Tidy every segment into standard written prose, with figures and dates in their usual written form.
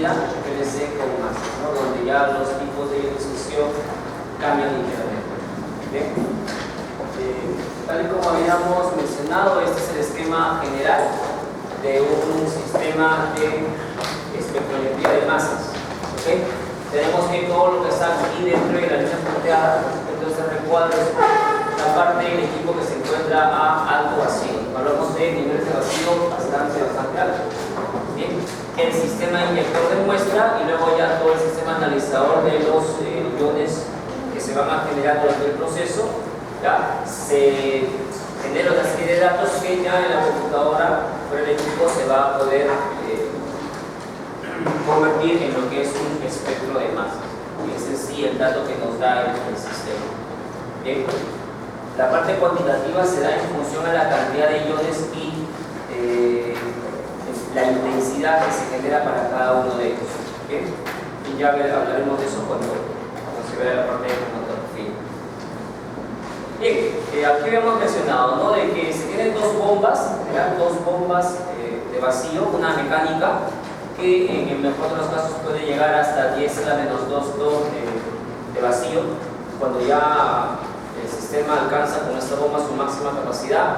salida PLC con masas, ¿no? Donde ya los tipos de ionización cambian ligeramente. ¿Bien? Tal y como habíamos mencionado, este es el esquema general de un sistema de espectrometría de masas. ¿Okay? Tenemos que todo lo que está aquí dentro de la línea punteada, entonces recuadro es la parte del equipo que se encuentra a alto vacío. Hablamos de niveles de vacío bastante altos. Bien, el sistema inyector de muestra y luego ya todo el sistema analizador de los iones que se van a generar durante el proceso. ¿Ya? Se genera una serie de datos que ya en la computadora por el equipo se va a poder convertir en lo que es un espectro de masas. Y ese es sí el dato que nos da el sistema. Bien. La parte cuantitativa se da en función a la cantidad de iones y la intensidad que se genera para cada uno de ellos. ¿Bien? Y ya hablaremos de eso cuando se vea la parte de cromatografía. Bien, aquí habíamos mencionado, ¿no?, de que se tienen dos bombas de vacío, una mecánica que en el mejor de los casos puede llegar hasta 10 a la menos 2 de vacío, cuando ya el sistema alcanza con esta bomba su máxima capacidad.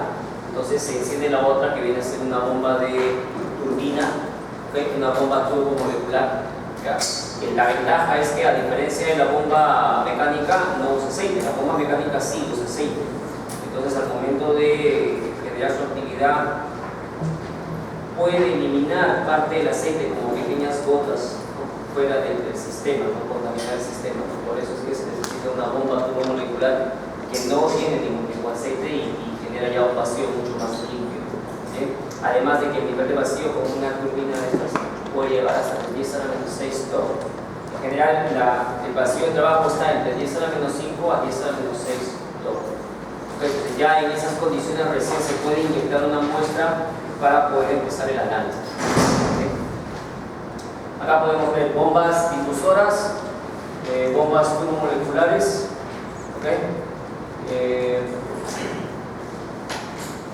Entonces se enciende la otra, que viene a ser una bomba de turbina, ¿okay?, una bomba turbomolecular. La ventaja es que, a diferencia de la bomba mecánica, no usa aceite. La bomba mecánica sí usa aceite. Entonces, al momento de generar su actividad, puede eliminar parte del aceite como pequeñas gotas, ¿no?, fuera del sistema, no contaminar el sistema. Por eso es que se necesita una bomba turbomolecular que no tiene ningún tipo de aceite y genera ya un vacío mucho más limpio. ¿Sí? Además de que el nivel de vacío con una turbina de estas puede llegar hasta 10 a la menos 6 torr. En general, el vacío de trabajo está entre 10 a la menos 5 a 10 a la menos 6 torr. Entonces, ya en esas condiciones recién se puede inyectar una muestra para poder empezar el análisis. ¿Okay? Acá podemos ver bombas difusoras, bombas turbomoleculares. ¿Okay?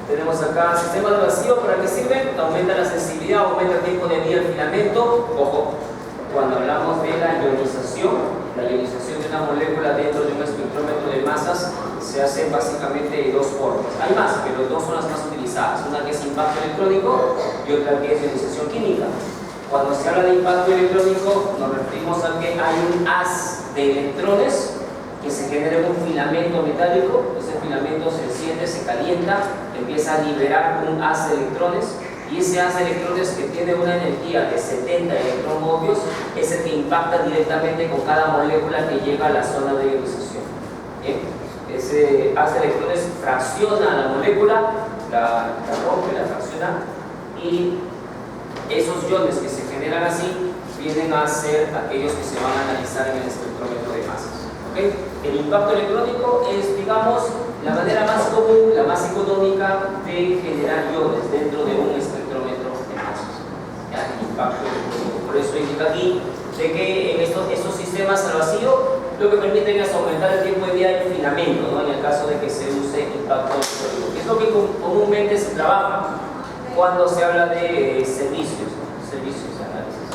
Tenemos acá sistemas de vacío. ¿Para qué sirven? Aumenta la sensibilidad, aumenta el tiempo de vida del filamento. Ojo, cuando hablamos de la ionización de una molécula dentro de un espectrómetro de masas se hace básicamente de dos formas. Hay más, pero dos son las más utilizadas. Una que es impacto electrónico y otra que es ionización química. Cuando se habla de impacto electrónico nos referimos a que hay un haz de electrones que se genera en un filamento metálico. Ese filamento se enciende, se calienta, empieza a liberar un haz de electrones, y ese haz de electrones, que tiene una energía de 70 electronvoltios, es el que impacta directamente con cada molécula que llega a la zona de ionización. ¿Bien? Ese haz de electrones fracciona a la molécula, la rompe, la fracciona, y esos iones que se generan así vienen a ser aquellos que se van a analizar en el espectrómetro de masas. ¿Okay? El impacto electrónico es, digamos, la manera más común, la más económica de generar iones dentro de un espectrómetro de masas. ¿Ya? El impacto electrónico. Por eso indica aquí de que en estos sistemas al vacío lo que permiten es aumentar el tiempo de vida del filamento, ¿no?, en el caso de que se use impacto electrónico. Es lo que comúnmente se trabaja cuando se habla de servicios, ¿no?, servicios de análisis.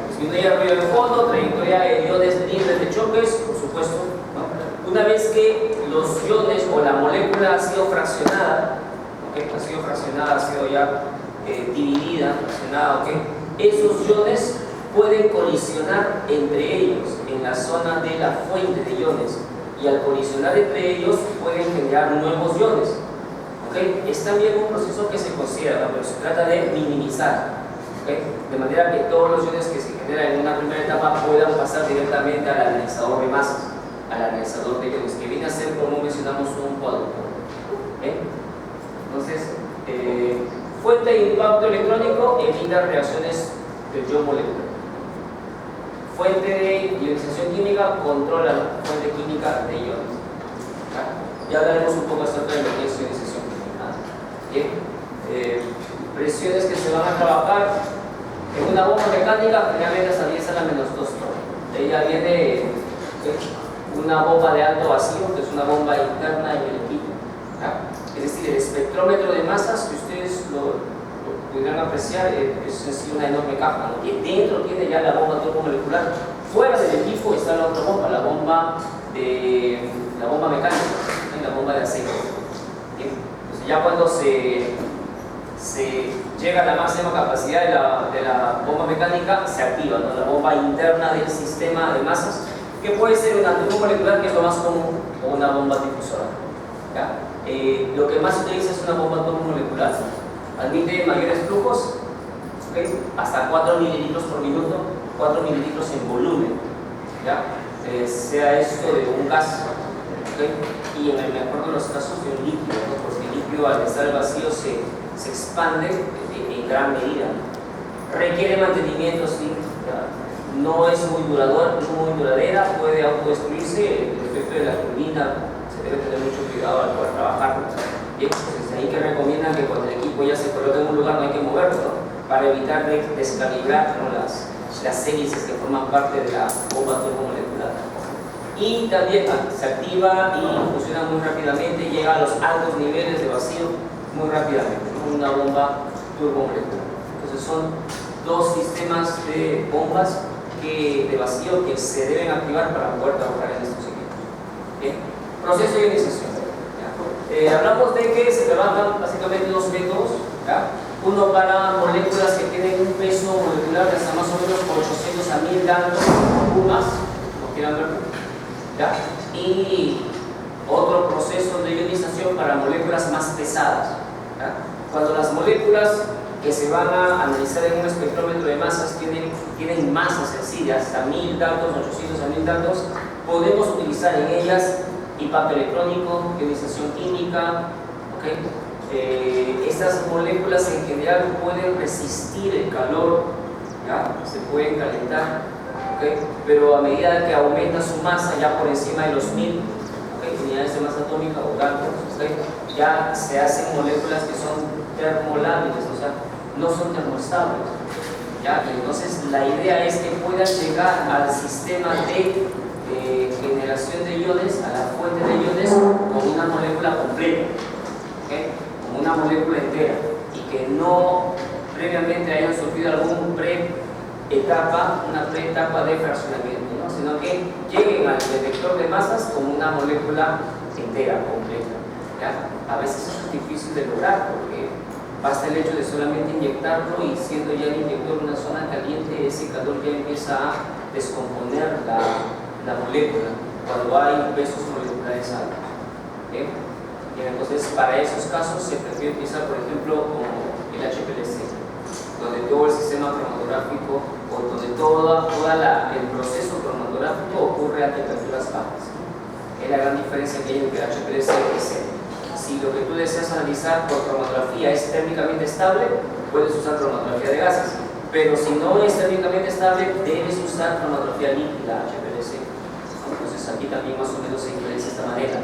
Disminuye el ruido de fondo, trayectoria de iones libres de choques, por supuesto, ¿no? Una vez que los iones o la molécula ha sido fraccionada, ¿okay?, ha sido ya dividida, fraccionada, ¿okay?, esos iones pueden colisionar entre ellos en la zona de la fuente de iones, y al colisionar entre ellos pueden generar nuevos iones. ¿Okay? Es también un proceso que se considera, ¿no?, pero se trata de minimizar. ¿Okay? De manera que todos los iones que se generan en una primera etapa puedan pasar directamente al analizador de masas, al analizador de iones, que viene a ser, como mencionamos, un conductor. ¿Okay? Entonces, fuente de impacto electrónico evita reacciones del ion molecular. Fuente de ionización química controla la fuente química de iones. ¿Okay? Ya hablaremos un poco acerca de lo que es ionización química. ¿Bien? Presiones que se van a trabajar en una bomba mecánica, generalmente hasta 10 a la menos 2 torr. De ella viene una bomba de alto vacío, que es una bomba interna en el equipo. Es decir, el espectrómetro de masas, que ustedes lo pudieran apreciar, es en sí una enorme caja, ¿no? Que dentro tiene ya la bomba turbomolecular. Fuera del equipo está la otra bomba, la bomba mecánica, la bomba de aceite. Entonces ya cuando se llega a la máxima capacidad de la bomba mecánica, se activa, ¿no? La bomba interna del sistema de masas, que puede ser una turbomolecular, que es lo más común, o una bomba difusora. Lo que más se utiliza es una bomba turbomolecular. Admite mayores flujos, ¿okay? Hasta 4 mililitros por minuto, 4 mililitros en volumen, ¿ya? Sea esto de un gas, ¿okay? Y en el mejor de los casos de un líquido, ¿no? Porque el líquido al estar vacío se expande en gran medida, ¿no? Requiere mantenimiento, sí, ¿ya? No es muy duradera, puede autodestruirse. El efecto de la turbina se debe tener mucho cuidado al poder trabajar. Bien, pues es ahí que recomiendan que cuando el equipo ya se coloque en un lugar no hay que moverlo, ¿no? Para evitar descalibrar, ¿no? las hélices que forman parte de la bomba turbomolecular. Y también se activa y funciona muy rápidamente, llega a los altos niveles de vacío muy rápidamente, ¿no? Una bomba turbomolecular. Entonces son dos sistemas de bombas de vacío que se deben activar para poder trabajar en estos equipos. Bien, proceso de ionización. Hablamos de que se trabajan básicamente dos métodos, ¿ya? Uno para moléculas que tienen un peso molecular de hasta más o menos 800 a 1000 daltons o más, como quieran ver, ¿ya? Y otro proceso de ionización para moléculas más pesadas, ¿ya? Cuando las moléculas que se van a analizar en un espectrómetro de masas tienen masas sencillas, hasta 1000 daltons, 800 a 1000 daltons, podemos utilizar en ellas impacto electrónico, ionización química, ¿okay? Estas moléculas en general pueden resistir el calor, ¿ya? Se pueden calentar, ¿okay? Pero a medida que aumenta su masa ya por encima de los 1000, ¿okay? Unidades de masa atómica o daltons, ¿okay? Ya se hacen moléculas que son termolábiles, o sea, no son termoestables, ¿ya? Y entonces la idea es que puedan llegar al sistema de generación de iones, a la fuente de iones, con una molécula completa, ¿okay? Como una molécula entera, y que no previamente hayan sufrido una pre-etapa de fraccionamiento, ¿no? Sino que lleguen al detector de masas como una molécula entera, completa, ¿ya? A veces es difícil de lograr porque basta el hecho de solamente inyectarlo, y siendo ya el inyector una zona caliente, ese calor ya empieza a descomponer la molécula cuando hay pesos moleculares altos. ¿Okay? Y entonces para esos casos se prefiere utilizar, por ejemplo, como el HPLC, donde todo el sistema cromatográfico o donde todo el proceso cromatográfico ocurre a temperaturas bajas. Es la gran diferencia que hay entre el HPLC y C. Si lo que tú deseas analizar por cromatografía es térmicamente estable, puedes usar cromatografía de gases, pero si no es térmicamente estable, debes usar cromatografía líquida, HPLC. Entonces aquí también más o menos se diferencia de esta manera.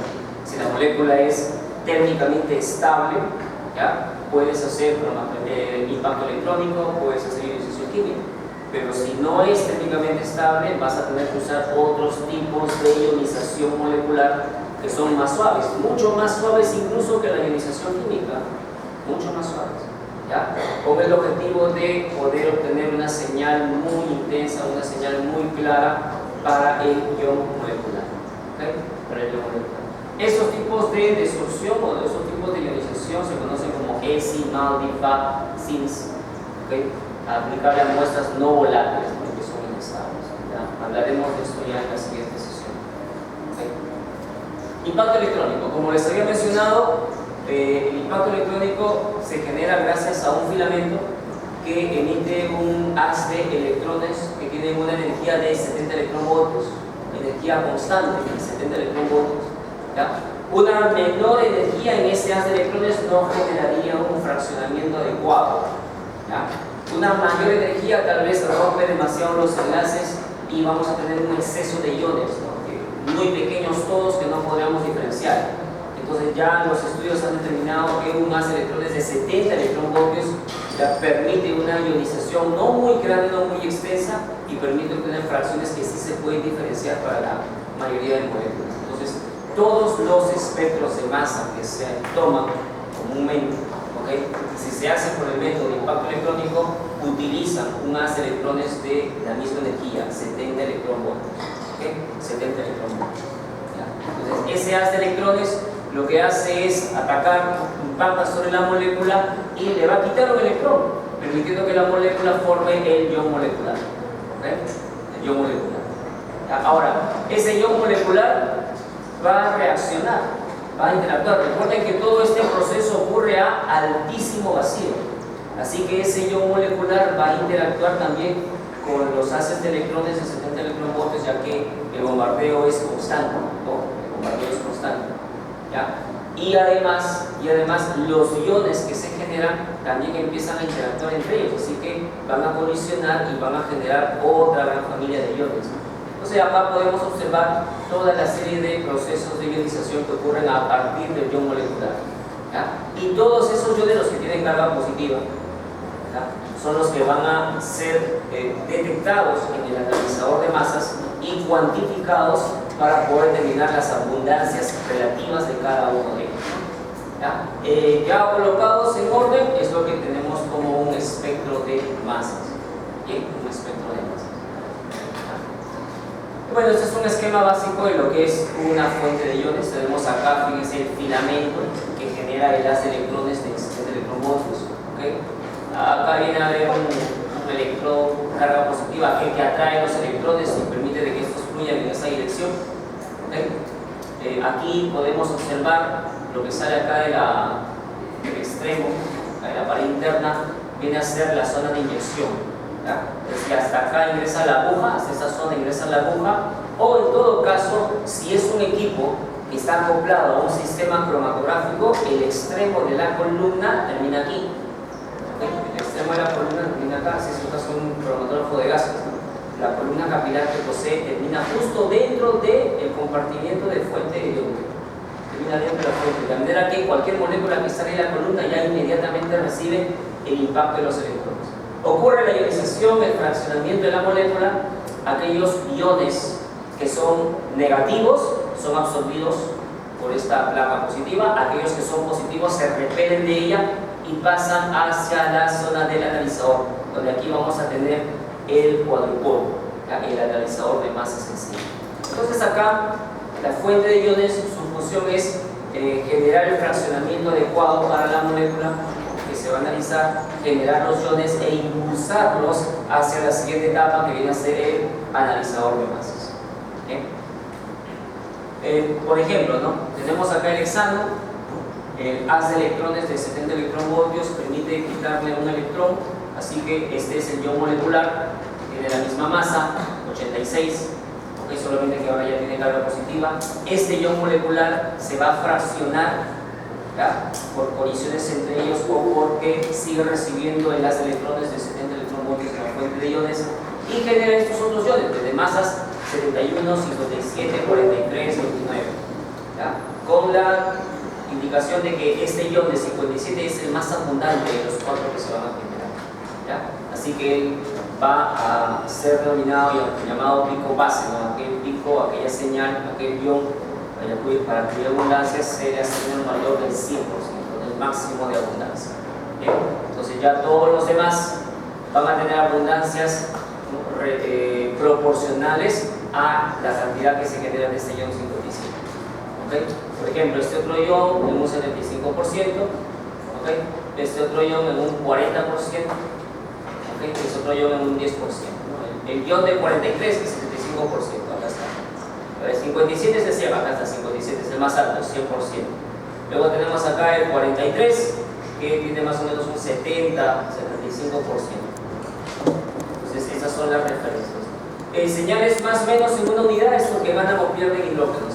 Si la molécula es térmicamente estable, ¿ya? Puedes hacer impacto electrónico, puedes hacer ionización química, pero si no es térmicamente estable, vas a tener que usar otros tipos de ionización molecular que son más suaves, mucho más suaves incluso que la ionización química, mucho más suaves, ¿ya? Con el objetivo de poder obtener una señal muy intensa, una señal muy clara para el ion molecular, ¿okay? Para el ion molecular. Esos tipos de destrucción o esos tipos de ionización se conocen como ESI, MALDI, FAB, SINS, ¿okay? Aplicable a muestras no volátiles, ¿no? Que son inestables, ¿ya? Hablaremos de esto ya en la siguiente sesión, ¿okay? Impacto electrónico. Como les había mencionado, el impacto electrónico se genera gracias a un filamento que emite un haz de electrones que tienen una energía de 70 electronvoltios, energía constante de 70 electronvoltios, ¿ya? Una menor energía en ese haz de electrones no generaría un fraccionamiento adecuado, ¿ya? Una mayor energía tal vez rompe demasiado los enlaces y vamos a tener un exceso de iones, ¿no? Muy pequeños todos que no podríamos diferenciar. Entonces ya los estudios han determinado que un haz de electrones de 70 electronvoltios ya permite una ionización no muy grande, no muy extensa, y permite obtener fracciones que sí se pueden diferenciar para la mayoría de moléculas. Entonces todos los espectros de masa que se toman comúnmente con ¿okay? Si se hace por el método de impacto electrónico, utilizan un haz de electrones de la misma energía, 70 electronvoltios, ¿okay? 70 electronvoltios. Entonces, ese haz de electrones lo que hace es atacar, impacta sobre la molécula y le va a quitar un electrón, permitiendo que la molécula forme el ion molecular. ¿Okay? El ion molecular. Ahora, ese ion molecular va a reaccionar, va a interactuar. Recuerden que todo este proceso ocurre a altísimo vacío. Así que ese ion molecular va a interactuar también con los haces de electrones de 70 electronvoltios, ya que el bombardeo es constante, ¿no? El bombardeo es constante, ¿ya? Y además los iones que se generan también empiezan a interactuar entre ellos, así que van a colisionar y van a generar otra gran familia de iones. Entonces acá podemos observar toda la serie de procesos de ionización que ocurren a partir del ion molecular, ¿ya? Y todos esos iones, los que tienen carga positiva, ¿ya?, son los que van a ser detectados en el analizador de masas y cuantificados para poder determinar las abundancias relativas de cada uno de ellos, ¿ya? Ya colocados en orden es lo que tenemos como un espectro de masas, ¿bien? Un espectro de masas. Bueno, este es un esquema básico de lo que es una fuente de iones. Tenemos acá, fíjense, el filamento que genera el haz de electrones de 70 electronvoltios, ¿okay? Acá viene a haber un electrón carga positiva que atrae los electrones y permite de que estos fluyan en esa dirección, ¿okay? Aquí podemos observar lo que sale acá del extremo, de la pared interna, viene a ser la zona de inyección, ¿ya? Es que hasta acá ingresa la aguja, hasta esa zona ingresa la aguja, o en todo caso, si es un equipo que está acoplado a un sistema cromatográfico, el extremo de la columna termina aquí. El extremo de la columna termina acá, si es un cromatógrafo de gases, ¿no? La columna capilar que posee termina justo dentro del compartimiento de fuente de iones. Termina dentro de la fuente, de manera que cualquier molécula que sale de la columna ya inmediatamente recibe el impacto de los electrones. Ocurre la ionización, el fraccionamiento de la molécula. Aquellos iones que son negativos son absorbidos por esta placa positiva, aquellos que son positivos se repelen de ella y pasan hacia la zona del analizador, donde aquí vamos a tener el cuadrupolo, el analizador de masa sensible. Entonces acá la fuente de iones, su función es generar el fraccionamiento adecuado para la molécula que se va a analizar, generar los iones e impulsarlos hacia la siguiente etapa, que viene a ser el analizador de masas. Por ejemplo, ¿no?, tenemos acá el hexano. El haz de electrones de 70 electronvoltios permite quitarle un electrón, así que este es el ion molecular, tiene la misma masa, 86, ¿okay? Solamente que ahora ya tiene carga positiva. Este ion molecular se va a fraccionar, ¿ya?, por colisiones entre ellos o porque sigue recibiendo el haz de electrones de 70 electronvoltios en la fuente de iones y genera estos otros iones de masas 71, 57, 43, 29, ¿ya?, con la indicación de que este ion de 57 es el más abundante de los cuatro que se van a generar, ¿ya? Así que él va a ser denominado y llamado pico base, ¿no? Aquel pico, aquella señal, aquel ion, para cuya abundancia se le asigna el valor del 100%, del máximo de abundancia. ¿Bien? Entonces ya todos los demás van a tener abundancias proporcionales a la cantidad que se genera de este ion 57. ¿Okay? Por ejemplo, este otro ion en un 75%, ¿okay?, este otro ion en un 40%, ¿okay?, este otro ion en un 10%, ¿no? El ion de 43 es 75%, acá está. El 57 es el 100, acá está 57, es el más alto, 100%. Luego tenemos acá el 43, que tiene más o menos un 70, 75%. Entonces, esas son las referencias. Señales más o menos en una unidad es lo que ganan o pierden hidrógenos,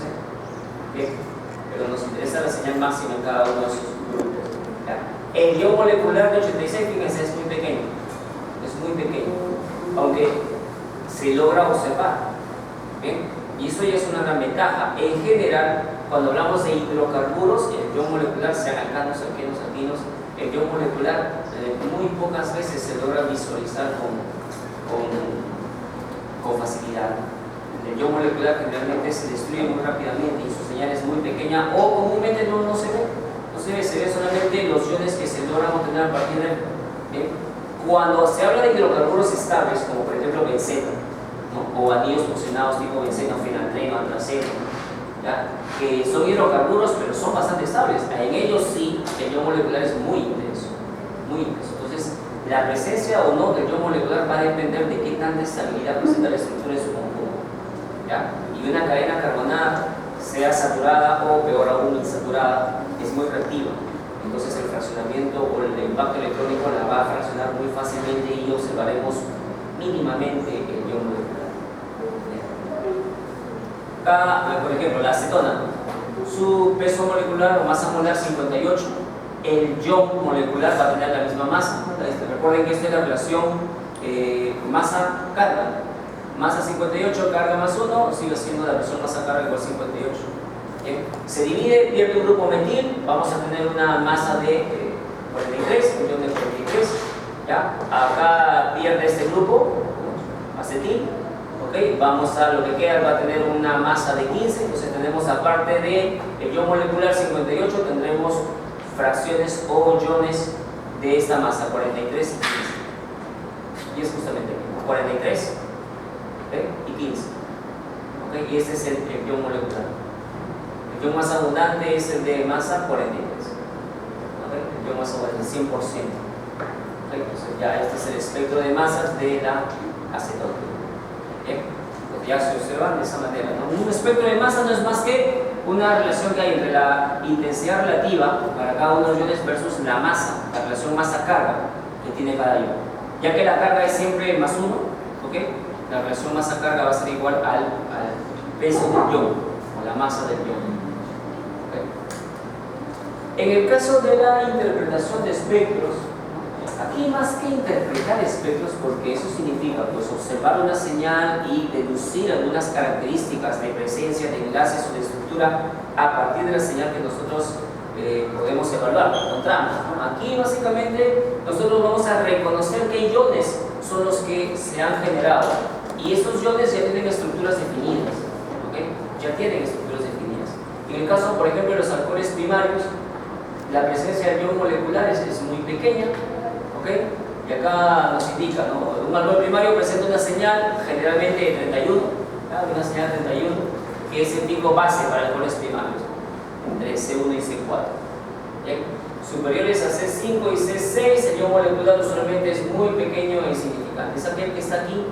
¿eh? Pero nos interesa la señal máxima en cada uno de sus grupos, ¿ya? El ion molecular de 86, fíjense, es muy pequeño, aunque se logra observar, ¿bien? Y eso ya es una gran ventaja. En general, cuando hablamos de hidrocarburos, el ion molecular, sean alcanos, alquenos, alquinos, el ion molecular muy pocas veces se logra visualizar con facilidad. El ion molecular generalmente se destruye muy rápidamente y su señal es muy pequeña o comúnmente no se ustedes se ven solamente los iones que se logran obtener a partir de... Cuando se habla de hidrocarburos estables, como por ejemplo benceno, ¿no? O anillos fusionados tipo benceno, fenaltreno, antraceno, ¿ya? Que son hidrocarburos pero son bastante estables. En ellos sí, el ion molecular es muy intenso, muy intenso. Entonces, la presencia o no del ion molecular va a depender de qué tanta estabilidad presenta la estructura de su conjunto, ¿ya? Y una cadena carbonada, sea saturada o peor aún insaturada, es muy reactiva. Entonces el fraccionamiento o el impacto electrónico la va a fraccionar muy fácilmente y observaremos mínimamente el ion molecular. Acá, por ejemplo, la acetona, su peso molecular o masa molar 58, el ion molecular va a tener la misma masa. Recuerden que esta es la relación masa-carga. Masa 58, carga más 1, sigue siendo la relación masa-carga igual 58. Se divide, pierde un grupo metil, vamos a tener una masa de 43, un ion de 43, ¿ya? Acá pierde este grupo, acetil, ¿ok? Vamos a lo que queda, va a tener una masa de 15, entonces tenemos aparte de el ion molecular 58, tendremos fracciones o iones de esta masa, 43 y 15. Y es justamente 43, ¿okay? Y 15, ¿okay? Y este es el ion molecular. El ion más abundante es el de masa 43, ¿okay? El ion más abundante, 100%. ¿Okay? Entonces ya este es el espectro de masas de la acetona. ¿Okay? Pues ya se observan de esa manera, ¿no? Un espectro de masa no es más que una relación que hay entre la intensidad relativa para cada uno de los iones versus la masa, la relación masa-carga que tiene cada ion. Ya que la carga es siempre más 1, ¿okay? La relación masa-carga va a ser igual al peso del ion o la masa del ion. En el caso de la interpretación de espectros, aquí más que interpretar espectros, porque eso significa pues, observar una señal y deducir algunas características de presencia de enlaces o de estructura a partir de la señal que nosotros podemos evaluar, encontramos, ¿no? Aquí básicamente nosotros vamos a reconocer qué iones son los que se han generado y estos iones ya tienen estructuras definidas, ¿okay? Ya tienen estructuras definidas. En el caso, por ejemplo, de los alcoholes primarios, la presencia de ion moleculares es muy pequeña, ¿okay? Y acá nos indica, ¿no? Un alcohol primario presenta una señal generalmente de 31, ¿ya? Una señal de 31, que es el pico base para alcoholes primarios, entre C1 y C4. ¿Okay? Superiores a C5 y C6, el ion molecular usualmente es muy pequeño e insignificante. Es aquel que está aquí,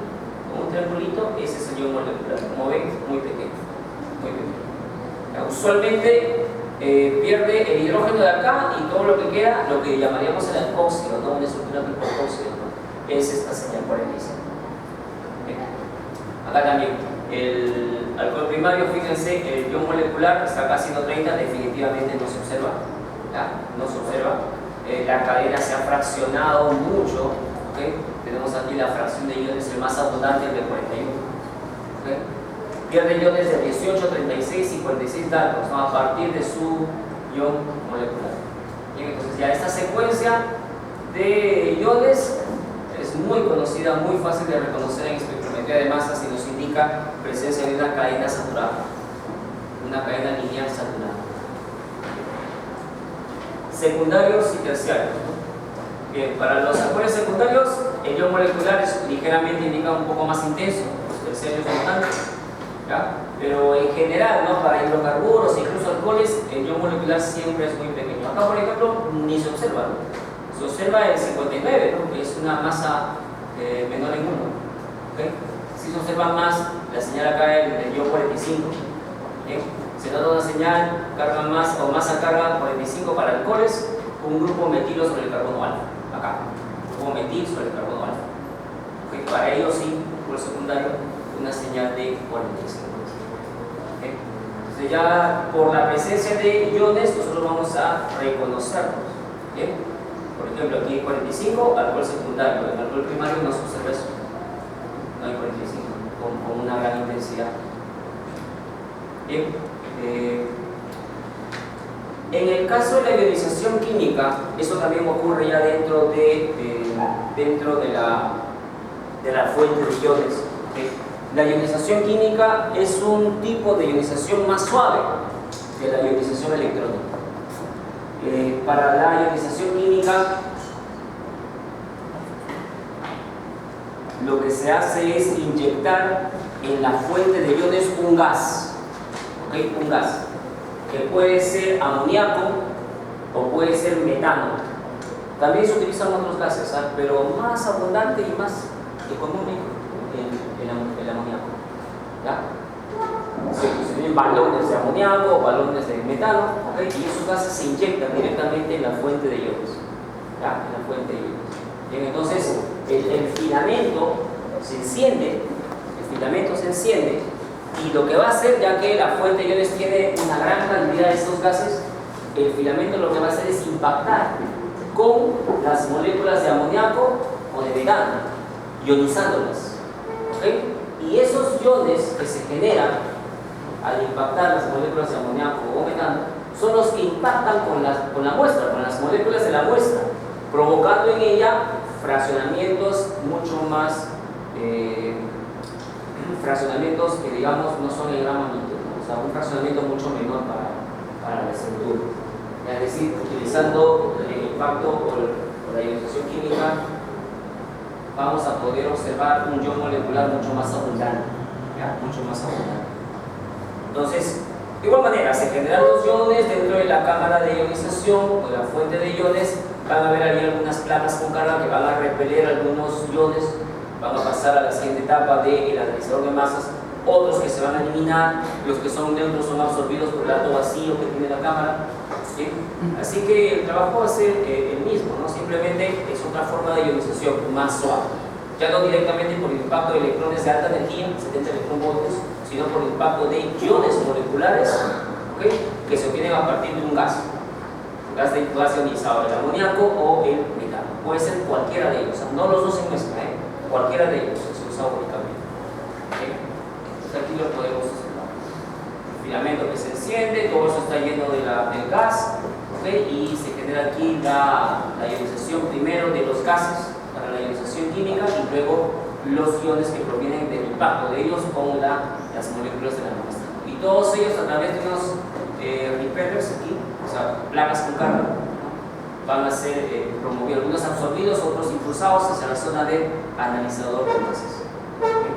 con un triangulito, ese es el ion molecular. Como ven, muy pequeño. Muy pequeño. ¿Ya? Usualmente pierde el hidrógeno de acá y todo lo que queda, lo que llamaríamos el alcoxilo, ¿no? Una estructura tipo alcoxilo, ¿no? Es esta señal 45. Acá también, el alcohol primario, fíjense, el ion molecular está acá 130, definitivamente no se observa, ¿ya? No se observa. La cadena se ha fraccionado mucho, ¿okay? Tenemos aquí la fracción de iones, el más abundante, el de 41. ¿Okay? Pierde iones de 18, 36 y 46 daltons, ¿no? A partir de su ion molecular. Bien, entonces ya esta secuencia de iones es muy conocida, muy fácil de reconocer en espectrometría de masas y nos indica presencia de una cadena saturada, una cadena lineal saturada. Secundarios y terciarios, ¿no? Bien, para los alcoholes secundarios el ion molecular es ligeramente indica un poco más intenso, los terciarios no tanto. ¿Ya? Pero en general, ¿no? Para hidrocarburos e incluso alcoholes, el ion molecular siempre es muy pequeño. Acá, por ejemplo, ni se observa, ¿no? Se observa el 59, ¿no? Que es una masa menor en 1. ¿Okay? Si se observa más, la señal acá el ion 45. ¿Okay? Se nota una señal, carga más o masa carga 45 para alcoholes, un grupo metilo sobre el carbono alfa. Acá, un grupo metil sobre el carbono alfa. ¿Okay? Para ellos sí, por secundario, una señal de 45. ¿Okay? Entonces ya por la presencia de iones nosotros vamos a reconocerlos. ¿Okay? Por ejemplo, aquí hay 45, alcohol secundario. En el alcohol primario no se observa eso. No hay 45 con una gran intensidad. Bien. En el caso de la ionización química, eso también ocurre ya dentro de la fuente de iones. ¿Okay? La ionización química es un tipo de ionización más suave que la ionización electrónica. Para la ionización química, lo que se hace es inyectar en la fuente de iones un gas, ¿ok? Un gas, que puede ser amoníaco o puede ser metano. También se utilizan otros gases, ¿sabes? Pero más abundante y más económico el amoníaco, ¿ya? Se tienen balones de amoníaco o balones de metano, ¿ok? Y esos gases se inyectan directamente en la fuente de iones, ¿ya? En la fuente de iones. Bien, entonces el filamento se enciende, y lo que va a hacer, ya que la fuente de iones tiene una gran cantidad de estos gases, el filamento lo que va a hacer es impactar con las moléculas de amoníaco o de metano, ionizándolas, ¿ok? Y esos iones que se generan al impactar las moléculas de amoníaco o metano son los que impactan con la muestra, con las moléculas de la muestra, provocando en ella fraccionamientos mucho más, fraccionamientos que digamos no son en gran magnitud, ¿no? O sea, un fraccionamiento mucho menor para la estructura. Es decir, utilizando el impacto o la ionización química, vamos a poder observar un ion molecular mucho más abundante, ¿ya? Mucho más abundante. Entonces, de igual manera, se generan los iones dentro de la cámara de ionización o de la fuente de iones. Van a haber ahí algunas placas con carga que van a repeler algunos iones, van a pasar a la siguiente etapa del analizador de masas, otros que se van a eliminar, los que son neutros son absorbidos por el alto vacío que tiene la cámara, ¿sí? Así que el trabajo va a ser el mismo, ¿no? Simplemente es otra forma de ionización más suave, ya no directamente por el impacto de electrones de alta energía, 70 electronvoltios, sino por el impacto de iones moleculares, ¿okay? Que se obtienen a partir de un gas ionizado, el amoníaco o el metano. Puede ser cualquiera de ellos, o sea, no los dos en mezcla, cualquiera de ellos se usa únicamente. ¿Okay? Entonces aquí lo podemos observar. El filamento que se enciende, todo eso está lleno del gas, ¿okay? Y se genera aquí la ionización primero de los gases para la ionización química y luego los iones que provienen del impacto de ellos con las moléculas de la muestra. Y todos ellos a través de unos repellers aquí, o sea, placas con carga, ¿no? Van a ser promovidos, algunos absorbidos, otros impulsados hacia la zona de analizador de masas. ¿Okay?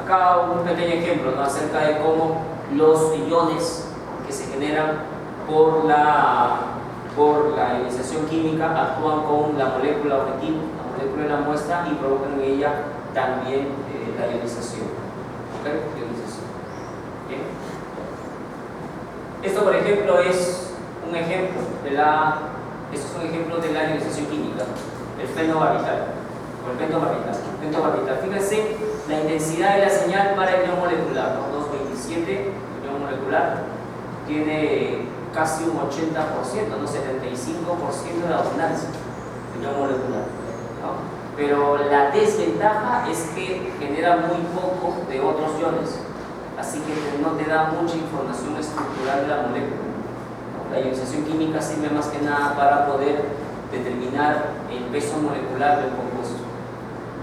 Acá un pequeño ejemplo, ¿no? Acerca de cómo los iones que se generan por la ionización química actúan con la molécula objetivo, la molécula de la muestra, y provocan en ella también la ionización. ¿Okay? Ionización. ¿Bien? Esto, por ejemplo, es un ejemplo de la ionización química, el fenobarbital. Fíjense la intensidad de la señal para el ion molecular, ¿no? 227, el ion molecular tiene casi un 80%, no 75% de abundancia del ion molecular, ¿no? Pero la desventaja es que genera muy poco de otros iones, así que no te da mucha información estructural de la molécula. La ionización química sirve más que nada para poder determinar el peso molecular del compuesto,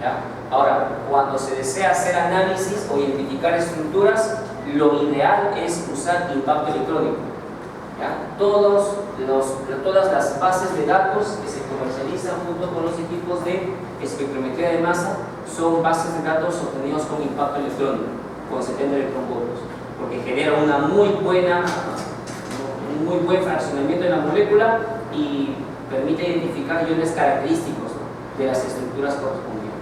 ¿ya? Ahora, cuando se desea hacer análisis o identificar estructuras, lo ideal es usar impacto electrónico, ¿ya? Todas las bases de datos que se comercializan junto con los equipos de espectrometría de masa son bases de datos obtenidos con impacto electrónico, con 70 electronvoltios, porque genera un muy buen fraccionamiento de la molécula y permite identificar iones característicos, ¿no? De las estructuras correspondientes.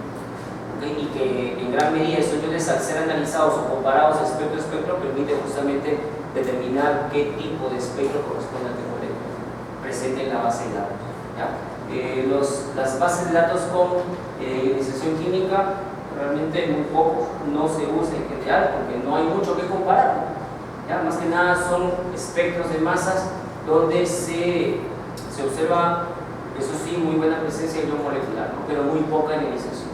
¿Okay? Y que en gran medida esos iones, al ser analizados o comparados espectro a espectro, permite justamente determinar qué tipo de espectro corresponde a qué molécula presente en la base de datos, ¿ya? Las bases de datos con ionización química realmente muy poco, no se usa en general porque no hay mucho que comparar, ¿ya? Más que nada son espectros de masas donde se observa, eso sí, muy buena presencia de ion molecular, ¿no? Pero muy poca ionización,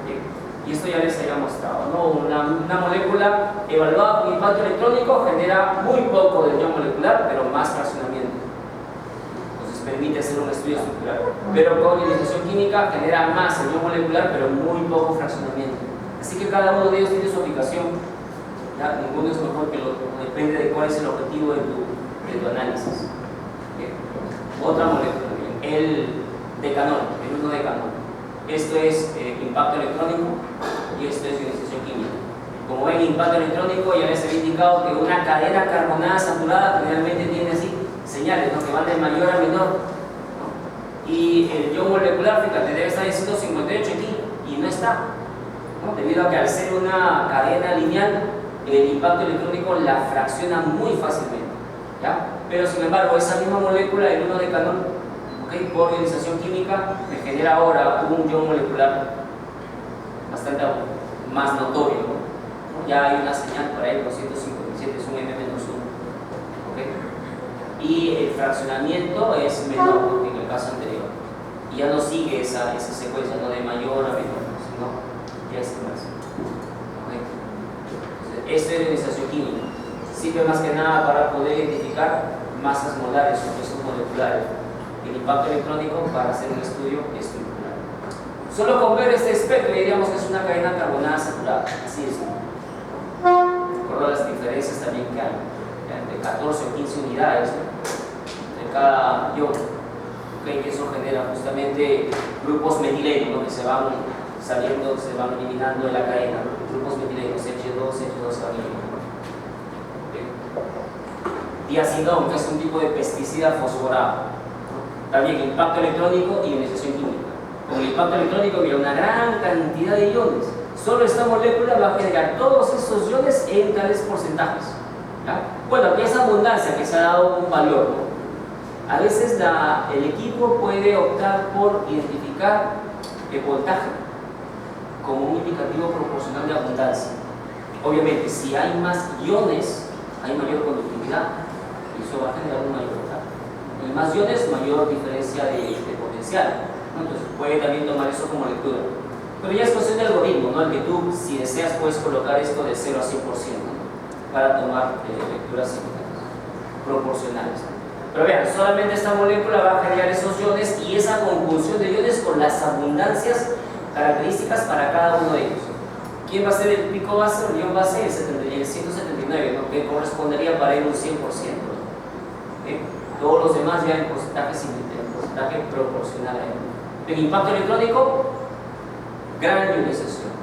¿Bien? Y esto ya les había mostrado, ¿no? Una molécula evaluada con impacto electrónico genera muy poco de ion molecular, pero más fraccionamiento. Permite hacer un estudio estructural, pero con ionización química genera más el ion molecular, pero muy poco fraccionamiento. Así que cada uno de ellos tiene su aplicación, ¿ya? Ninguno es mejor que el otro, depende de cuál es el objetivo de tu análisis. ¿Bien? Otra molécula, bien, el decanol, el 1-decanol. Esto es impacto electrónico y esto es ionización química. Como ven, impacto electrónico ya les había indicado que una cadena carbonada saturada generalmente tiene así señales, ¿no?, que van de mayor a menor, ¿no? Y el ion molecular, fíjate, debe estar en 158 aquí y no está, ¿no?, debido a que al ser una cadena lineal, el impacto electrónico la fracciona muy fácilmente, ¿ya? Pero sin embargo, esa misma molécula, el 1-decanol, ¿okay?, por ionización química, me genera ahora un ion molecular bastante más notorio, ¿no? Ya hay una señal por ahí, 257 es un M-1, ¿okay? Y el fraccionamiento es menor que en el caso anterior, y ya no sigue esa secuencia, no de mayor a menor, sino ya es más. ¿Okay? Esto es ionización química, sirve más que nada para poder identificar masas molares o pesos moleculares. El impacto electrónico para hacer un estudio estructural. Solo con ver este espectro diríamos que es una cadena carbonada saturada, así es. Recuerdo las diferencias también que hay, de 14 o 15 unidades, ¿no?, de cada ion, ¿okay?, que eso genera justamente grupos metilenos, ¿no?, que se van saliendo, se van eliminando de la cadena, ¿no?, grupos metilenos, H2 se van eliminando. ¿Okay? Diacinón, que es un tipo de pesticida fosforado, ¿no? También impacto electrónico y ionización química. Con el impacto electrónico había una gran cantidad de iones. Solo esta molécula va a generar todos estos iones en tales porcentajes, ¿ya? Bueno, aquí esa abundancia que se ha dado un valor, ¿no? A veces el equipo puede optar por identificar el voltaje como un indicativo proporcional de abundancia. Obviamente, si hay más iones, hay mayor conductividad y eso va a generar un mayor voltaje. Y más iones, mayor diferencia de potencial, ¿no? Entonces puede también tomar eso como lectura. Pero ya es cuestión del algoritmo, ¿no?, el que tú, si deseas, puedes colocar esto de 0 a 100%, ¿no?, para tomar lecturas proporcionales. Pero vean, solamente esta molécula va a generar esos iones y esa conjunción de iones con las abundancias características para cada uno de ellos. ¿Quién va a ser el pico base o el ion base? El 179, ¿no?, que correspondería para él un 100%. ¿Okay? Todos los demás ya en porcentaje proporcional a él. El impacto electrónico, gran ionización,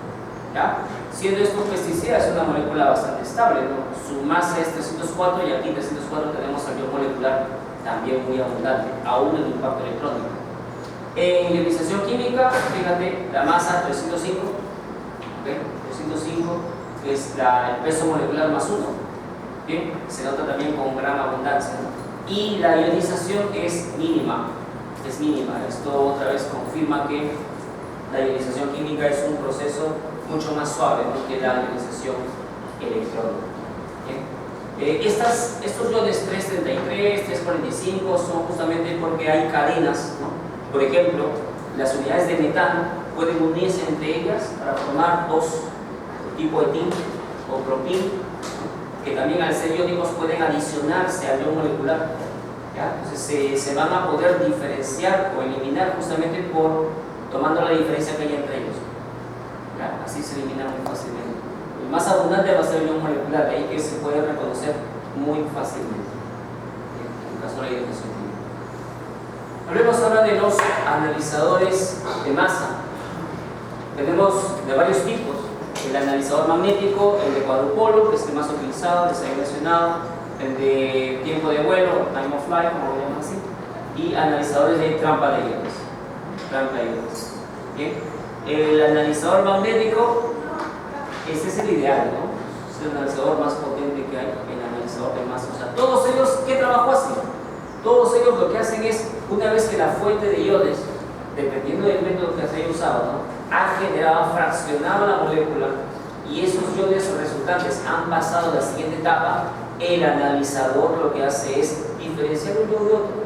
¿ya? Siendo esto un pesticida, es una molécula bastante estable, ¿no? Su masa es 304 y aquí en 304 tenemos al ion molecular también muy abundante, aún el impacto electrónico. En ionización química, fíjate, la masa 305, ¿okay? 305 es el peso molecular más 1, ¿bien? Se nota también con gran abundancia, ¿no? Y la ionización es mínima. Esto otra vez confirma que la ionización química es un proceso mucho más suave, ¿no?, que la ionización electrónica. Estos iones 333, 345 son justamente porque hay cadenas, ¿no? Por ejemplo, las unidades de metano pueden unirse entre ellas para formar dos tipos de tin o propin, que también al ser iónicos pueden adicionarse al ion molecular, ¿ya? Entonces se van a poder diferenciar o eliminar justamente tomando la diferencia que hay entre ellos, ¿ya? Así se eliminan muy fácilmente. El más abundante va a ser el ion molecular, de ahí que se puede reconocer muy fácilmente en el caso de la ionización química. Hablemos ahora de los analizadores de masa. Tenemos de varios tipos: el analizador magnético, el de cuadrupolo, que es el más utilizado, les había mencionado, el de tiempo de vuelo, time of flight, como lo llaman así, y analizadores de trampa de iones. Bien. El analizador magnético, este es el ideal, ¿no? Es el analizador más potente que hay, el analizador de masa. O sea, todos ellos, ¿qué trabajo hacen? Todos ellos lo que hacen es, una vez que la fuente de iones, dependiendo del método que se haya usado, ¿no?, ha generado, fraccionado la molécula y esos iones resultantes han pasado a la siguiente etapa, el analizador lo que hace es diferenciar un ion de otro,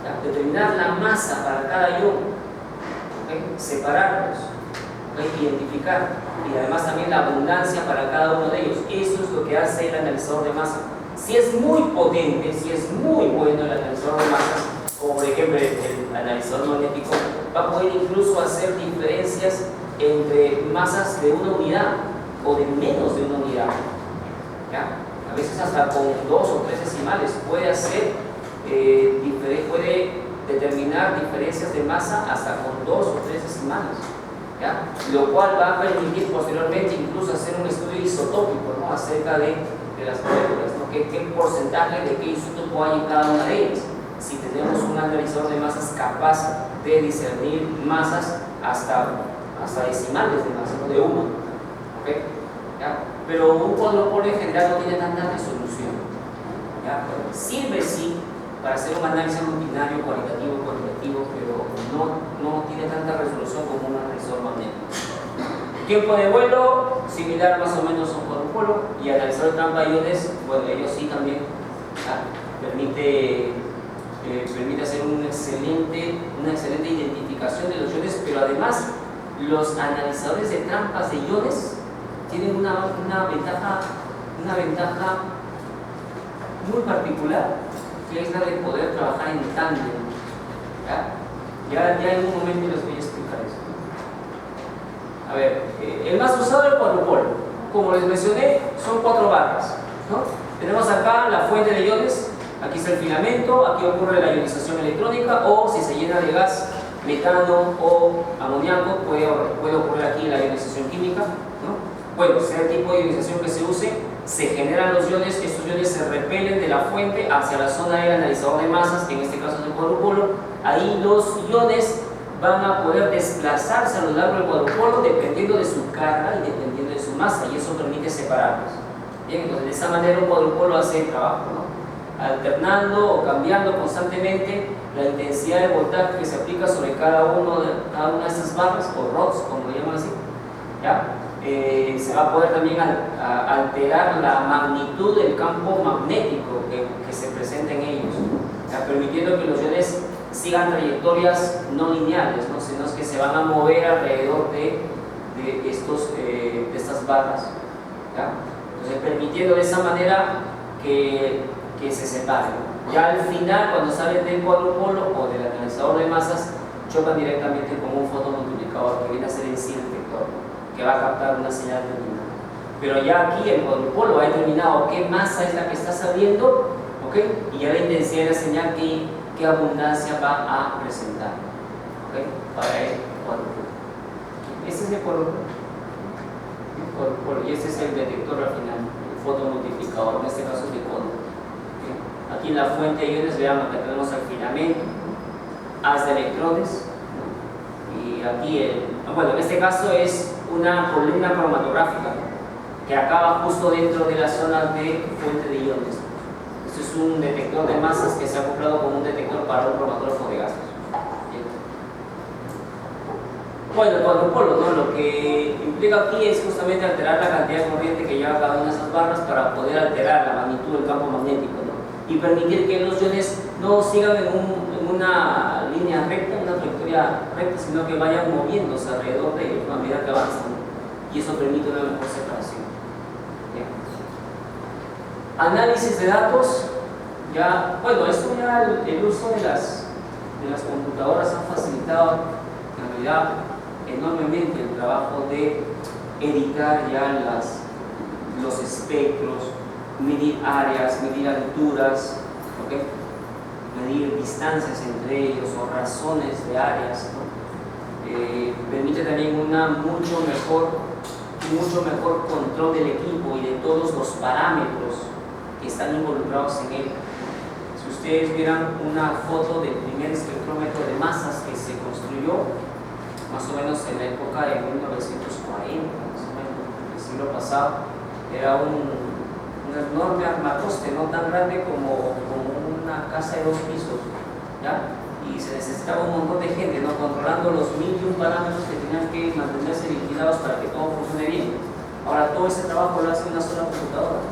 ¿ya? Determinar la masa para cada ion, ¿okay?, separarlos, ¿okay?, identificar, y además también la abundancia para cada uno de ellos. Eso es lo que hace el analizador de masa. Si es muy potente, si es muy bueno el analizador de masas, como por ejemplo el analizador magnético, va a poder incluso hacer diferencias entre masas de una unidad o de menos de una unidad, ¿ya? a veces hasta con 2 o 3 decimales, puede determinar diferencias de masa hasta con 2 o 3 decimales, ¿ya? Lo cual va a permitir posteriormente incluso hacer un estudio isotópico, ¿no? Acerca de las moléculas, ¿no? ¿Qué porcentaje de qué isótopo hay en cada una de ellas? Si tenemos un analizador de masas capaz de discernir masas hasta decimales de masa, ¿no? De 1, ¿okay? ¿Ya? Pero un cuadrúpolo en general no tiene tanta resolución, ¿ya? Sirve sí para hacer un análisis rutinario, cualitativo, cuantitativo, pero no tiene tanta resolución como un analizador magnético. Tiempo de vuelo, similar más o menos a un cuadrúpolo, y analizador de trampa de iones, bueno, ellos sí también, ¿ya? Permite hacer una excelente identificación de los iones, pero además los analizadores de trampas de iones tienen una ventaja muy particular, que es la de poder trabajar en tándem. Ya en un momento les voy a explicar eso. A ver, el más usado es el cuadrúpolo. Como les mencioné, son 4 barras, ¿no? Tenemos acá la fuente de iones, aquí está el filamento, aquí ocurre la ionización electrónica, o si se llena de gas, metano o amoníaco, puede ocurrir aquí la ionización química, ¿no? Bueno, sea el tipo de ionización que se use, se generan los iones, estos iones se repelen de la fuente hacia la zona del analizador de masas, que en este caso es el cuadrúpolo. Ahí los iones van a poder desplazarse a lo largo del cuadrúpolo dependiendo de su carga y dependiendo de su masa, y eso permite separarlos. Bien, entonces de esa manera un cuadrúpolo hace el trabajo, ¿no? Alternando o cambiando constantemente la intensidad de voltaje que se aplica sobre cada una de estas barras, o rods, como lo llaman así, ¿ya? Se va a poder también alterar la magnitud del campo magnético que se presenta en ellos, ¿ya? Permitiendo que los iones sigan trayectorias no lineales, ¿no? Sino que se van a mover alrededor de estas barras, ¿ya? Entonces permitiendo de esa manera que se separen. Ya al final, cuando salen del cuadrúpolo o del analizador de masas, chocan directamente con un fotomultiplicador que viene a ser en sí el detector, que va a captar una señal determinada. Pero ya aquí el cuadrúpolo ha determinado qué masa es la que está saliendo, ¿okay? Y ya la intensidad de la señal, qué abundancia va a presentar, ¿okay? Para el cuadrúpolo. Este es el cuadrúpolo. Y este es el detector al final, el fotomultiplicador, en este caso es de cono. Aquí en la fuente de iones, veamos que tenemos el filamento, haz de electrones, y aquí en este caso es una columna cromatográfica que acaba justo dentro de la zona de fuente de iones. Esto es un detector de masas que se ha acoplado como un detector para un cromatógrafo de gases. Bueno, el cuadrúpolo, ¿no? Lo que implica aquí es justamente alterar la cantidad de corriente que lleva cada una de esas barras para poder alterar la magnitud del campo magnético, ¿no? Y permitir que los iones no sigan en una línea recta, una trayectoria recta, sino que vayan moviéndose alrededor de ellos, ¿no? A medida que avanzan, ¿no? Y eso permite una mejor separación. Bien. Análisis de datos. Ya, bueno, esto ya el uso de las computadoras ha facilitado en realidad enormemente el trabajo de editar ya los espectros, medir áreas, medir alturas, ¿okay? Medir distancias entre ellos o razones de áreas, ¿no? Permite también un mucho mejor control del equipo y de todos los parámetros que están involucrados en él. Si ustedes vieran una foto del primer espectrómetro de masas que se construyó más o menos en la época de 1940, más o menos, del siglo pasado, era un enorme armatoste, no tan grande como una casa de 2 pisos, ¿ya? Y se necesitaba un montón de gente, ¿no? Controlando los 1001 parámetros que tenían que mantenerse vigilados para que todo funcione bien. Ahora todo ese trabajo lo hace una sola computadora.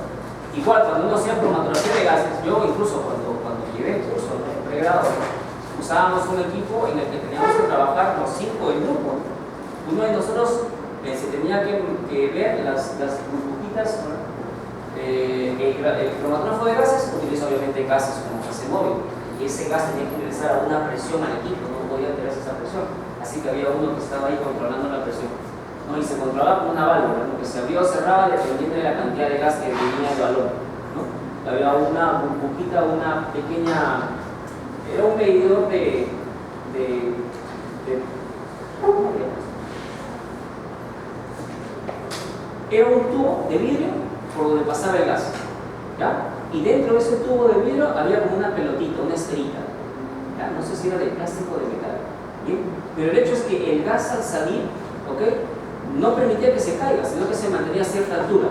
Igual cuando uno hacía cromatografía de gases, yo incluso cuando llevé el curso en pregrado, usábamos un equipo en el que teníamos que trabajar los 5 del grupo. Uno de nosotros se tenía que ver las burbujitas, ¿no? El cromatógrafo de gases utiliza obviamente gases como fase móvil, y ese gas tenía que ingresar a una presión al equipo, no podía alterarse esa presión, así que había uno que estaba ahí controlando la presión, ¿no? Y se controlaba con una válvula, ¿no? Que se abría o cerraba dependiendo de la cantidad de gas que venía el balón, ¿no? había una burbujita, una pequeña, era un medidor era un tubo de vidrio por donde pasaba el gas, ¿ya? Y dentro de ese tubo de vidrio había como una pelotita, una esferita, ¿ya? No sé si era de plástico o de metal, ¿bien? Pero el hecho es que el gas al salir, ¿ok?, no permitía que se caiga, sino que se mantenía a cierta altura,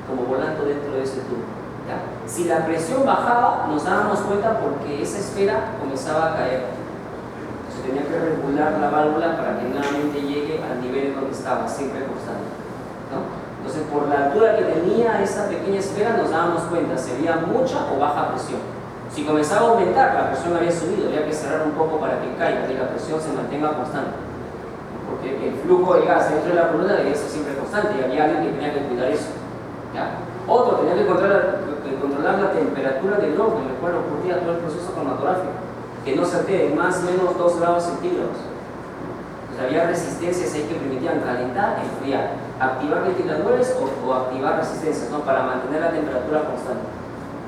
como volando dentro de ese tubo, ¿ya? Si la presión bajaba, nos dábamos cuenta porque esa esfera comenzaba a caer. Se tenía que regular la válvula para que nuevamente llegue al nivel donde estaba, siempre constante, ¿no? Entonces, por la altura que tenía esa pequeña esfera, nos dábamos cuenta si había mucha o baja presión. Si comenzaba a aumentar, la presión había subido, había que cerrar un poco para que caiga y la presión se mantenga constante. Porque el flujo de gas dentro de la columna debía ser siempre constante y había alguien que tenía que cuidar eso, ¿ya? Otro tenía que controlar la temperatura del horno, en el cual ocurría todo el proceso cromatográfico, que no se altere más o menos 2 grados centígrados. Entonces, había resistencias ahí que permitían calentar, enfriar, activar ventiladores o activar resistencias, ¿no?, para mantener la temperatura constante,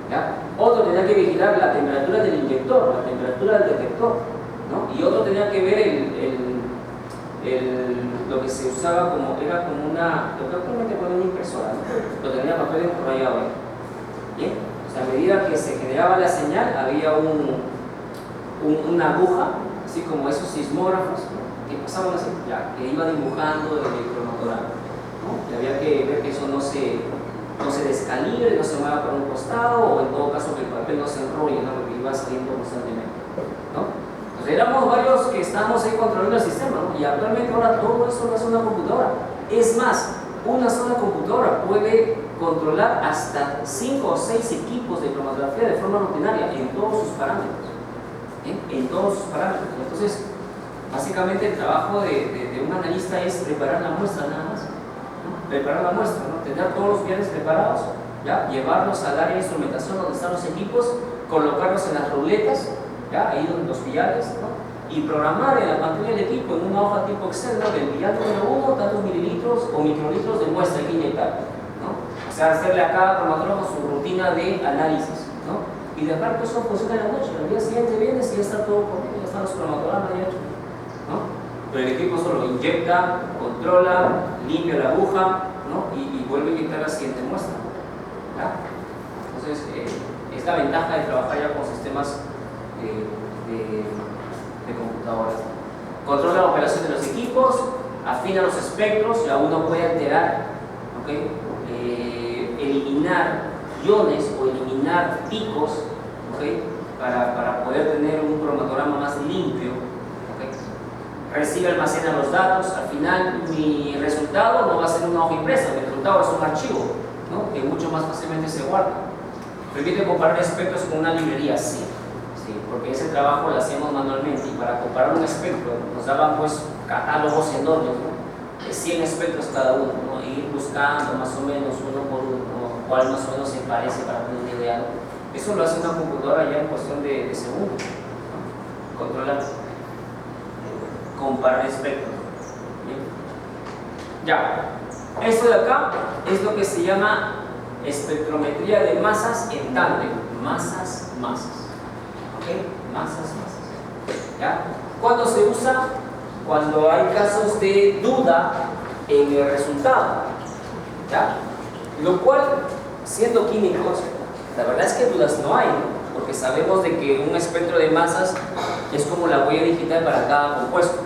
¿ya? Otro tenía que vigilar la temperatura del inyector, la temperatura del detector, ¿no? Y otro tenía que ver lo que se usaba como, era como una, lo que actualmente pone una impresora, ¿no? Lo tenía papel enrollado, ¿bien? O sea, a medida que se generaba la señal, había una aguja, así como esos sismógrafos, ¿no?, que pasaban así, ya, que iba dibujando el cromatograma, ¿no? Y había que ver que eso no se descalibre, no se mueva por un costado, o en todo caso que el papel no se enrolle, ¿no?, porque iba saliendo constantemente, ¿no? Entonces éramos varios que estábamos ahí controlando el sistema, ¿no? Y actualmente ahora todo eso lo hace una computadora. Es más, una sola computadora puede controlar hasta 5 o 6 equipos de cromatografía de forma rutinaria en todos sus parámetros, ¿eh? En todos sus parámetros. Entonces, básicamente el trabajo de un analista es preparar la muestra nada más, ¿no? Preparar la muestra, ¿no?, tener todos los viales preparados, ¿ya?, llevarlos al área de instrumentación donde están los equipos, colocarlos en las ruletas, ¿ya?, ahí donde los viales, ¿no?, y programar en la pantalla del equipo en una hoja tipo Excel, ¿no?, del vial número 1, tantos mililitros o microlitros de muestra que inyectar, ¿no? O sea, hacerle a cada cromatógrafo su rutina de análisis, ¿no? Y dejar que eso funcione en la noche. Al día siguiente vienes y ya está todo correcto, ya están los cromatógrafos ya hechos, ¿no? Pero el equipo solo inyecta, controla, limpia la aguja, ¿no?, y vuelve a inyectar la siguiente muestra, ¿ya? Entonces, es la ventaja de trabajar ya con sistemas de computadoras. Controla la operación de los equipos, afina los espectros, ya uno puede alterar, ¿okay?, eliminar iones o eliminar picos, ¿okay?, para poder tener un cromatograma más limpio, ¿okay? Recibe, almacena los datos. Al final mi resultado no va a ser una hoja impresa, mi resultado es un archivo, ¿no?, que mucho más fácilmente se guarda. Permite comparar espectros con una librería, sí, porque ese trabajo lo hacíamos manualmente, y para comparar un espectro nos daban pues catálogos enormes, ¿no?, de 100 espectros cada uno, ¿no?, e ir buscando más o menos uno por uno, ¿no?, cuál más o menos se parece para tener una idea. Eso lo hace una computadora ya en cuestión de segundos, ¿no?, controlar, comparar espectros. ¿Bien? Ya, esto de acá es lo que se llama espectrometría de masas en tándem, masas, ¿ok? Masas. ¿Ya? ¿Cuándo se usa? Cuando hay casos de duda en el resultado, ¿ya? Lo cual, siendo químicos, la verdad es que dudas no hay, ¿no?, porque sabemos de que un espectro de masas es como la huella digital para cada compuesto.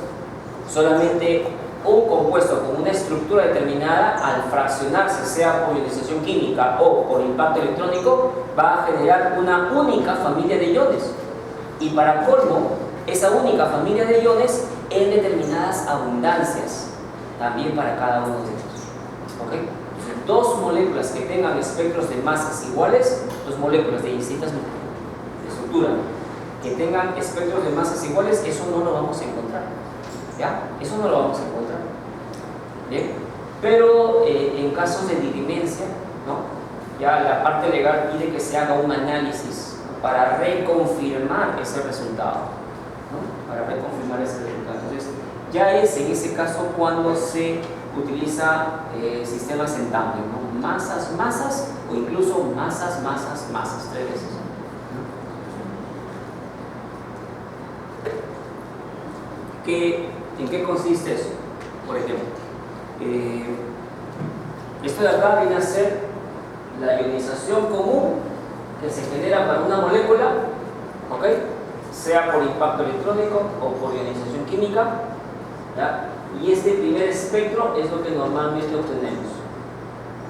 Solamente un compuesto con una estructura determinada, al fraccionarse, sea por ionización química o por impacto electrónico, va a generar una única familia de iones. Y para colmo, esa única familia de iones en determinadas abundancias, también para cada uno de ellos, ¿ok? Entonces, dos moléculas que tengan espectros de masas iguales, dos moléculas de distintas estructura, que tengan espectros de masas iguales, eso no lo vamos a encontrar, ¿ya? Eso no lo vamos a encontrar, ¿bien? Pero en casos de dirimencia, ¿no?, ya la parte legal pide que se haga un análisis, ¿no?, para reconfirmar ese resultado, ¿no?, para reconfirmar ese resultado. Entonces, ya es en ese caso cuando se utiliza sistemas en tándem, ¿no? Masas, masas o incluso masas, masas, masas, 3 veces. ¿En qué consiste eso? Por ejemplo, esto de acá viene a ser la ionización común que se genera para una molécula, ¿ok? Sea por impacto electrónico o por ionización química, ¿ya? Y este primer espectro es lo que normalmente obtenemos,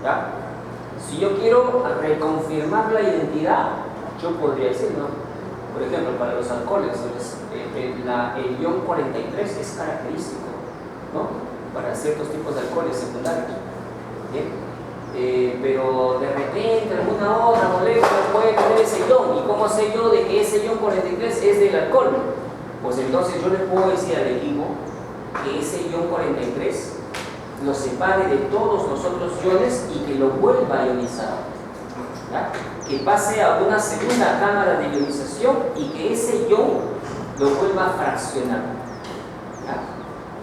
¿ya? Si yo quiero reconfirmar la identidad, yo podría decir, ¿no? Por ejemplo, para los alcoholes, el ion 43 es característico, ¿no? Para ciertos tipos de alcoholes secundarios, ¿bien? Pero de repente alguna otra molécula puede tener ese ion. ¿Y cómo sé yo de que ese ion 43 es del alcohol? Pues entonces yo le puedo decir al equipo que ese ion 43 lo separe de todos los otros iones y que lo vuelva a ionizar, ¿ya? Que pase a una segunda cámara de ionización y que ese ion lo vuelva a fraccionar, ¿ya?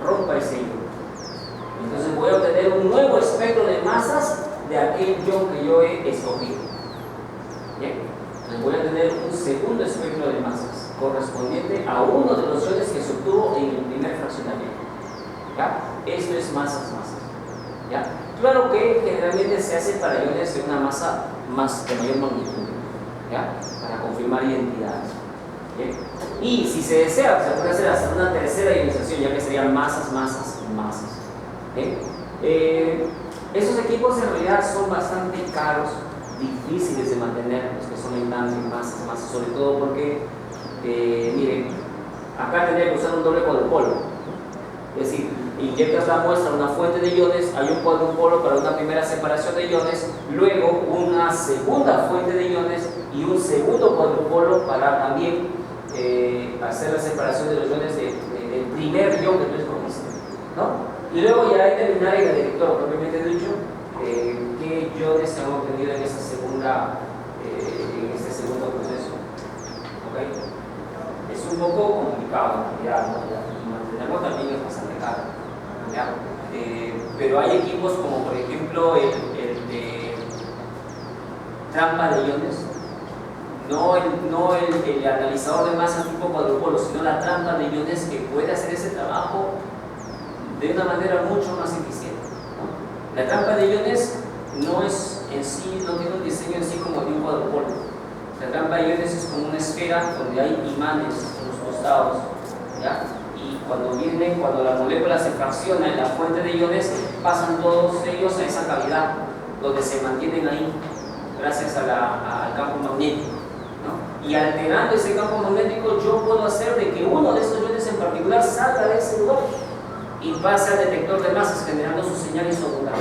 Rompa ese ion. Entonces voy a obtener un nuevo espectro de masas de aquel ion que yo he escogido. ¿Bien? Entonces voy a tener un segundo espectro de masas correspondiente a uno de los iones que se obtuvo en el primer fraccionamiento, ¿ya? Esto es masas, masas, ¿ya? Claro que generalmente se hace para iones de una masa de mayor magnitud, ¿ya? Para confirmar identidades. ¿Bien? Y si se desea, se puede hacer hasta una tercera ionización, ya que serían masas, masas, masas. ¿Bien? Estos equipos en realidad son bastante caros, difíciles de mantener, los que son en tándem, masas, masas, sobre todo porque, miren, acá tendría que usar un doble cuadrupolo. Es decir, inyectas la muestra a una fuente de iones, hay un cuadrupolo para una primera separación de iones, luego una segunda fuente de iones y un segundo cuadrupolo para también hacer la separación de los iones del primer ion que tú escogiste, ¿no? Y luego ya determinar en el detector propiamente dicho qué iones se han obtenido en este segundo proceso. ¿Okay? Es un poco complicado en realidad, ¿no? Y mantenerlo también es bastante caro, ¿ya? Pero hay equipos como por ejemplo el de trampa de iones, no el analizador de masa tipo cuadrupolo, sino la trampa de iones que puede hacer ese trabajo de una manera mucho más eficiente, ¿no? La trampa de iones no es en sí, no tiene un diseño en sí como de un cuadrupolo. La trampa de iones es como una esfera donde hay imanes en los costados, ¿ya? Y cuando la molécula se fracciona en la fuente de iones, pasan todos ellos a esa cavidad donde se mantienen ahí gracias al campo magnético, ¿no? Y alterando ese campo magnético yo puedo hacer de que uno de esos iones en particular salga de ese lugar y pase al detector de masas generando su señal isomodulada.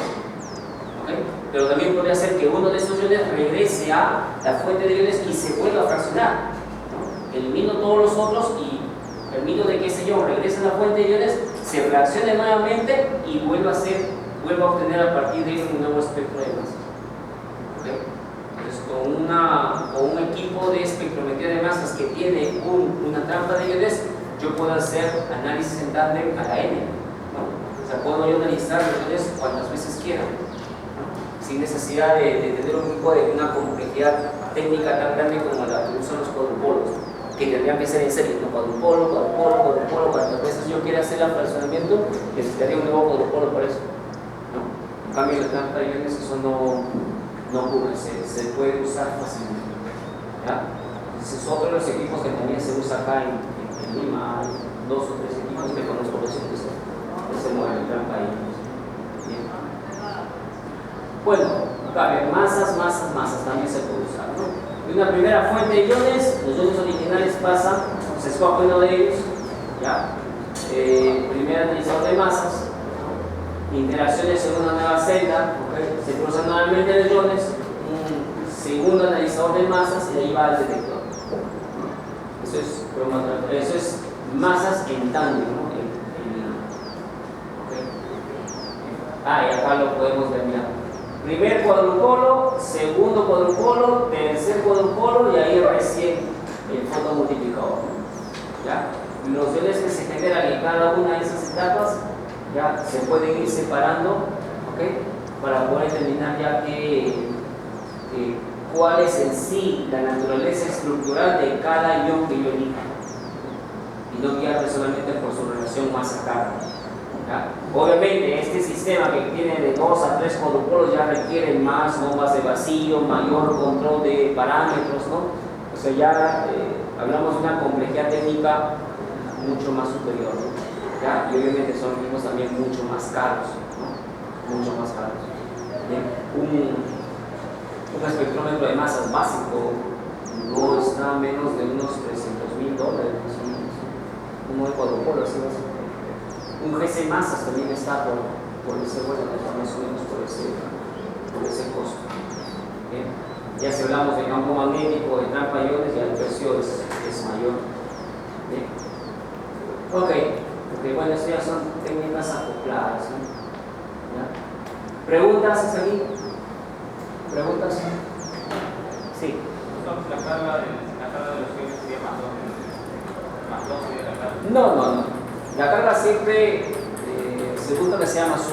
¿Okay? Pero también puede hacer que uno de esos iones regrese a la fuente de iones y se vuelva a fraccionar, ¿no? Elimino todos los otros y permito de que ese ion regrese a la fuente de iones, se fraccione nuevamente y vuelva a obtener a partir de ello un nuevo espectro de masas. ¿Okay? Entonces con un equipo de espectrometría de masas que tiene una trampa de iones, yo puedo hacer análisis en tándem a la N, ¿no? O sea, puedo yo analizar los iones cuantas veces quiera, ¿no? Sin necesidad de tener un equipo de una complejidad técnica tan grande como la que usan los cuadrupolos, que tendrían que ser en serie, ¿no? Cuadrupolo, cuantas veces yo quiera hacer el fraccionamiento, necesitaría un nuevo cuadrupolo para eso, ¿no? En cambio, la trampa de iones, eso no ocurre, se puede usar fácilmente, ¿ya? Ese es otro de los equipos que también se usa acá en Lima. Hay 2 o 3 equipos que conozco recientes que se mueven trampa de iones. Bien. Bueno, acá masas también se puede usar, ¿no? De una primera fuente de iones, los iones originales pasan, se escoge uno de ellos, ¿ya? Primer analizador de masas, interacciones en una nueva celda, ¿okay? Se cruzan nuevamente los iones, un segundo analizador de masas y de ahí va al detector. Eso es masas en tándem, ¿no? ¿Okay? Y acá lo podemos ver, mira. Primer cuadrupolo, segundo cuadrupolo, tercer cuadrupolo y ahí recién el fotomultiplicador, ¿ya? Los iones que se generan en cada una de esas etapas ya se pueden ir separando, ¿ok? Para poder determinar ya cuál es en sí la naturaleza estructural de cada ion que yo elija y no guiarme solamente por su relación masa-carga. Obviamente este sistema que tiene de 2 a 3 cuadrupolos ya requiere más bombas de vacío, mayor control de parámetros, ¿no? O sea, ya hablamos de una complejidad técnica mucho más superior, ¿no? ¿Ya? Y obviamente son equipos también mucho más caros, ¿no? Mucho más caros. Bien. Un espectrómetro de masas básico no está a menos de unos $300,000, uno de cuadrupolo, así va a ser. Un GC masas también está por ese, bueno, más o menos por ese costo. Bien. Ya si hablamos de campo magnético, de trampa iones, ya el precio es mayor. Bien. Ok, bueno, estas ya son técnicas acopladas, ¿no? ¿Ya? ¿Preguntas hasta aquí? ¿Preguntas? Sí. La carga de los iones sería más 2 de la carga. No. La carga siempre se busca que sea más 1.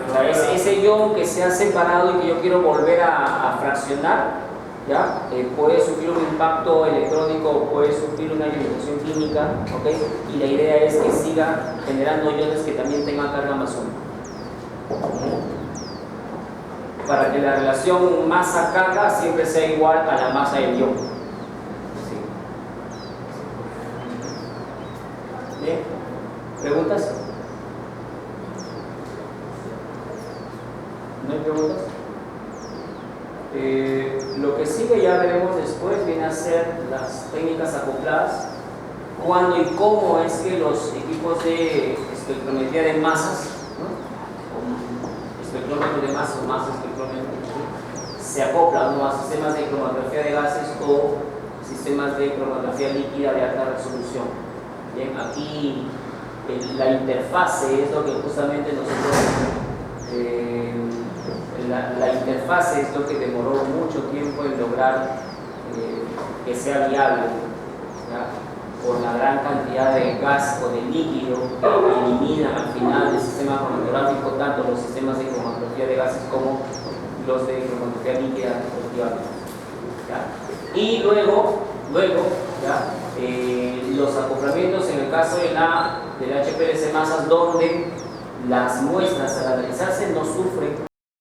O sea, ese ion que se ha separado y que yo quiero volver a fraccionar, ¿ya? Puede sufrir un impacto electrónico, puede sufrir una ionización química, ¿ok? Y la idea es que siga generando iones que también tengan carga más 1. Para que la relación masa-carga siempre sea igual a la masa del ion. Sí. Bien. ¿Preguntas? ¿No hay preguntas? Lo que sigue, ya veremos después, viene a ser las técnicas acopladas. Cuándo y cómo es que los equipos de espectrometría de masas, ¿no? Espectrómetro de masas o masa espectrómetro, se acoplan, ¿no? A sistemas de cromatografía de gases o sistemas de cromatografía líquida de alta resolución. Bien, aquí la interfase es lo que justamente nosotros, la interfase es lo que demoró mucho tiempo en lograr que sea viable, ¿ya? Por la gran cantidad de gas o de líquido que eliminan al final del sistema cromatográfico, tanto los sistemas de cromatografía de gases como los de cromatografía líquida, respectivamente. Y luego ¿ya? Los acoplamientos en el caso del HPLC masas, donde las muestras al analizarse no sufren